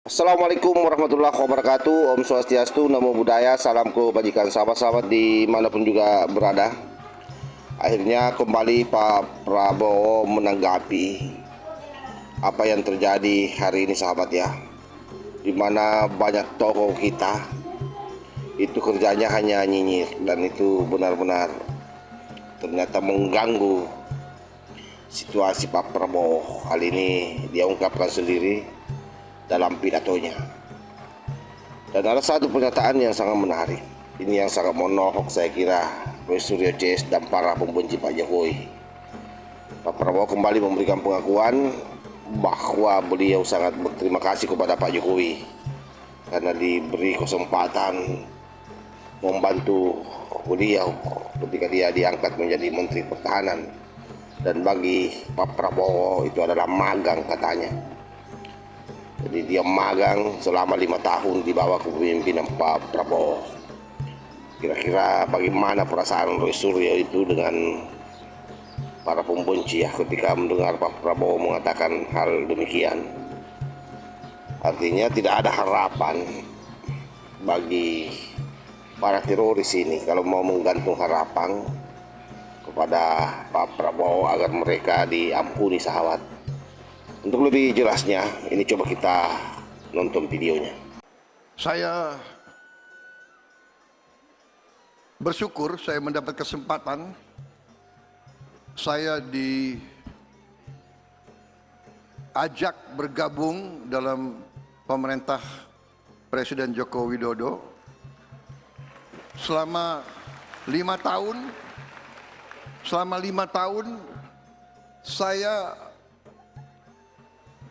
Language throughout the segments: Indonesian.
Assalamualaikum warahmatullahi wabarakatuh. Om Swastiastu, Namo Buddhaya, salam kebajikan sahabat-sahabat dimanapun juga berada. Akhirnya kembali Pak Prabowo menanggapi apa yang terjadi hari ini sahabat ya, dimana banyak tokoh kita itu kerjanya hanya nyinyir, dan itu benar-benar ternyata mengganggu situasi Pak Prabowo. Hal ini dia ungkapkan sendiri dalam pidatonya. Dan ada satu pernyataan yang sangat menarik. Ini yang sangat menohok saya kira Roy Suryo CS dan para pembenci Pak Jokowi. Pak Prabowo kembali memberikan pengakuan bahwa beliau sangat berterima kasih kepada Pak Jokowi karena diberi kesempatan membantu beliau ketika dia diangkat menjadi Menteri Pertahanan. Dan bagi Pak Prabowo itu adalah magang katanya. Jadi dia magang selama 5 tahun di bawah kepemimpinan Pak Prabowo. Kira-kira bagaimana perasaan Roy Suryo itu dengan para pembenci ya ketika mendengar Pak Prabowo mengatakan hal demikian. Artinya tidak ada harapan bagi para teroris ini kalau mau menggantung harapan kepada Pak Prabowo agar mereka diampuni sahabat. Untuk lebih jelasnya, ini coba kita nonton videonya. Saya bersyukur saya mendapat kesempatan. Saya diajak bergabung dalam pemerintah Presiden Joko Widodo selama 5 tahun. Selama 5 tahun saya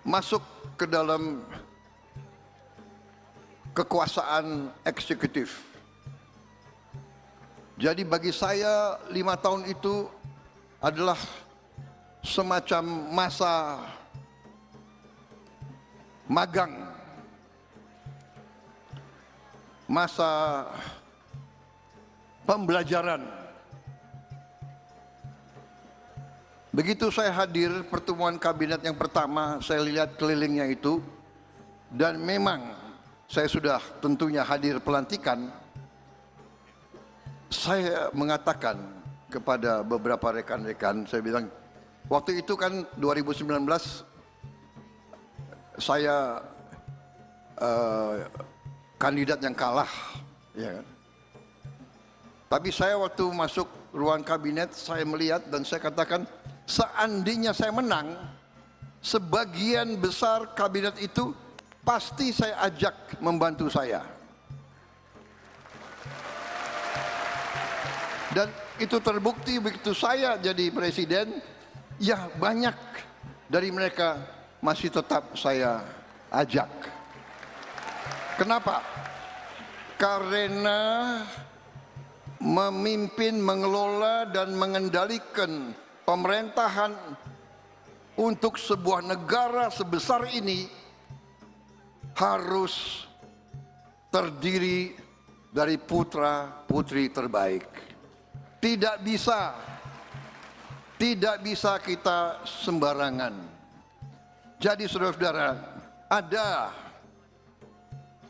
masuk ke dalam kekuasaan eksekutif. Jadi bagi saya 5 tahun itu adalah semacam masa magang, masa pembelajaran. Begitu saya hadir pertemuan kabinet yang pertama, saya lihat kelilingnya itu, dan memang saya sudah tentunya hadir pelantikan. Saya mengatakan kepada beberapa rekan-rekan, saya bilang, waktu itu kan 2019 saya kandidat yang kalah, ya kan? Tapi saya waktu masuk ruang kabinet, saya melihat dan saya katakan, seandainya saya menang, sebagian besar kabinet itu pasti saya ajak membantu saya. Dan itu terbukti begitu saya jadi presiden, ya banyak dari mereka masih tetap saya ajak. Kenapa? Karena memimpin, mengelola dan mengendalikan pemerintahan untuk sebuah negara sebesar ini harus terdiri dari putra-putri terbaik. Tidak bisa kita sembarangan. Jadi saudara-saudara,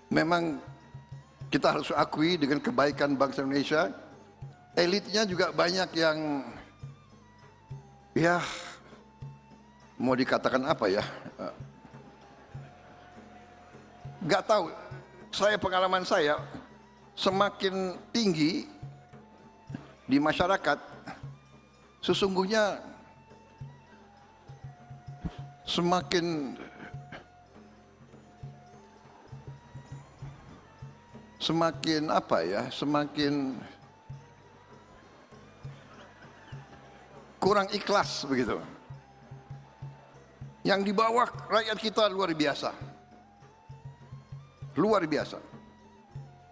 memang kita harus akui dengan kebaikan bangsa Indonesia, elitnya juga banyak yang ya, mau dikatakan apa ya, nggak tahu. Pengalaman saya semakin tinggi di masyarakat, sesungguhnya semakin apa ya, semakin kurang ikhlas begitu. Yang di bawah rakyat kita luar biasa. Luar biasa.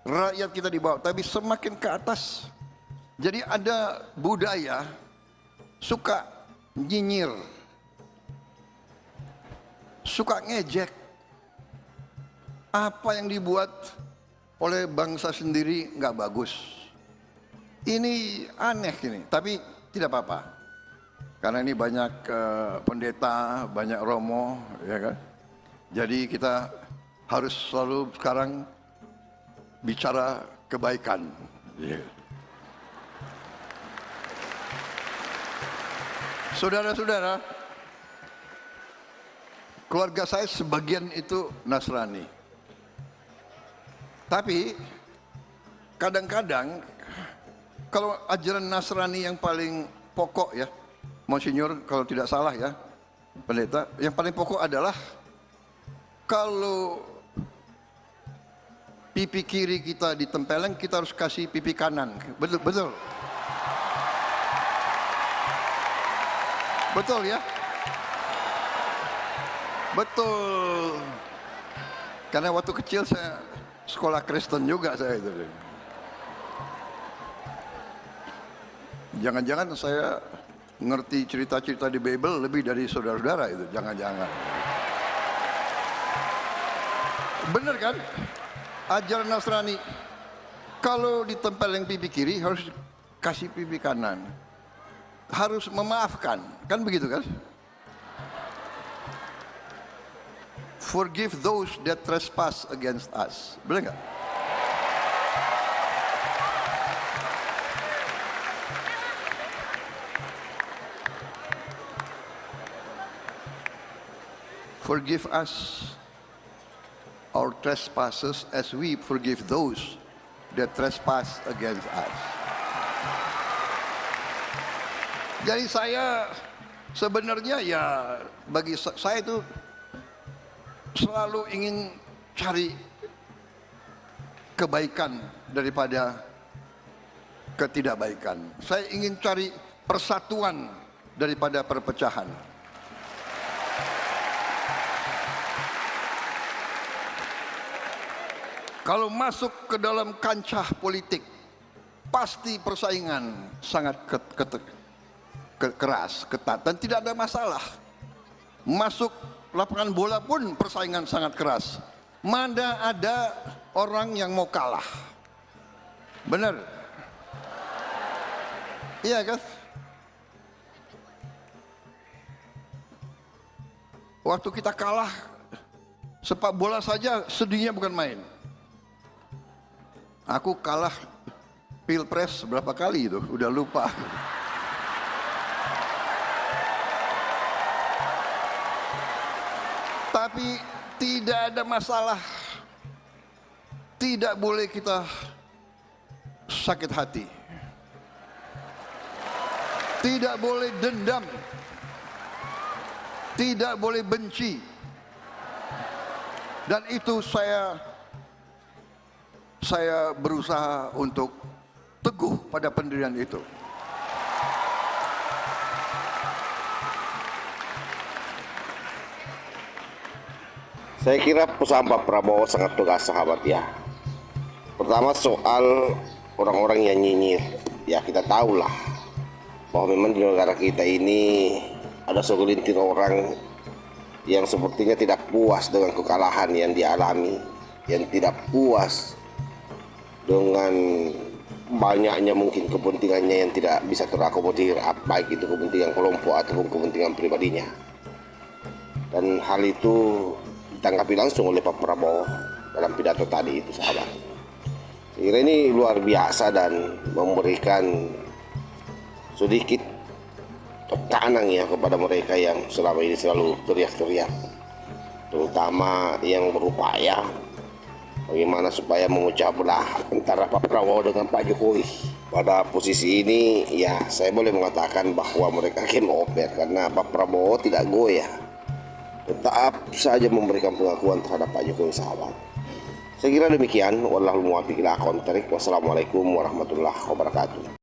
Rakyat kita di bawah, tapi semakin ke atas. Jadi ada budaya suka nyinyir, suka ngejek. Apa yang dibuat oleh bangsa sendiri nggak bagus. Ini aneh ini, tapi tidak apa-apa. Karena ini banyak pendeta, banyak romo, ya kan. Jadi kita harus selalu sekarang bicara kebaikan. Saudara-saudara, keluarga saya sebagian itu Nasrani. Tapi kadang-kadang kalau ajaran Nasrani yang paling pokok ya, Monsinyur kalau tidak salah ya, pendeta, yang paling pokok adalah kalau pipi kiri kita ditempeleng, kita harus kasih pipi kanan. Betul, betul. Betul ya? Betul. Karena waktu kecil saya sekolah Kristen juga saya itu. Jangan-jangan saya ngerti cerita-cerita di Bible lebih dari saudara-saudara itu. Jangan-jangan. Bener kan? Ajaran Nasrani. Kalau ditempeleng pipi kiri harus kasih pipi kanan. Harus memaafkan, kan begitu kan? Forgive those that trespass against us. Benar nggak? Forgive us our trespasses as we forgive those that trespass against us. Jadi saya sebenarnya ya bagi saya itu selalu ingin cari kebaikan daripada ketidakbaikan. Saya ingin cari persatuan daripada perpecahan. Kalau masuk ke dalam kancah politik, pasti persaingan sangat keras, ketat, dan tidak ada masalah. Masuk lapangan bola pun persaingan sangat keras. Mana ada orang yang mau kalah. Benar? Iya kan? Waktu kita kalah sepak bola saja sedihnya bukan main. Aku kalah Pilpres berapa kali itu, udah lupa. Tapi tidak ada masalah. Tidak boleh kita sakit hati. Tidak boleh dendam. Tidak boleh benci. Dan itu saya berusaha untuk teguh pada pendirian itu. Saya kira pesan Pak Prabowo sangat tegas sahabat ya. Pertama soal orang-orang yang nyinyir. Ya kita tahulah bahwa memang di negara kita ini ada segelintir orang yang sepertinya tidak puas dengan kekalahan yang dialami, yang tidak puas dengan banyaknya mungkin kepentingannya yang tidak bisa terakomodir, baik itu kepentingan kelompok ataupun kepentingan pribadinya. Dan hal itu ditanggapi langsung oleh Pak Prabowo dalam pidato tadi itu sahabat. Saya kira ini luar biasa dan memberikan sedikit tekanan ya kepada mereka yang selama ini selalu teriak-teriak, terutama yang berupaya bagaimana supaya memecah belah antara Pak Prabowo dengan Pak Jokowi. Pada posisi ini ya saya boleh mengatakan bahwa mereka game over karena Pak Prabowo tidak goyah, tetap saja memberikan pengakuan terhadap Pak Jokowi sahabat. Saya kira demikian. Wallahul muwaffiq ila aqwamit thoriq. Wassalamualaikum warahmatullahi wabarakatuh.